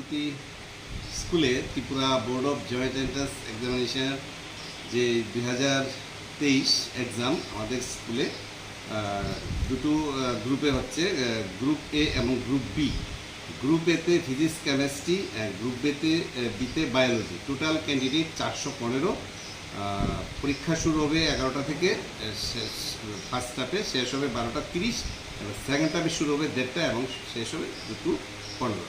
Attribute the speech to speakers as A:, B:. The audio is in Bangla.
A: প্রস্তুতি স্কুলে Tripura board of joint entrance examination যে 2023 এক্সাম আমাদের স্কুলে দুটো গ্রুপে হচ্ছে, গ্রুপ এ এবং গ্রুপ বি। গ্রুপ এতে ফিজিক্স কেমিস্ট্রি, গ্রুপ বিতে বায়োলজি। Total candidate 415। পরীক্ষা শুরু হবে 11টা থেকে, ফার্স্ট হাফে শেষ হবে 12টা 30, এবং সেকেন্ড হাফে শুরু হবে 1:30 এবং শেষ হবে 2:15।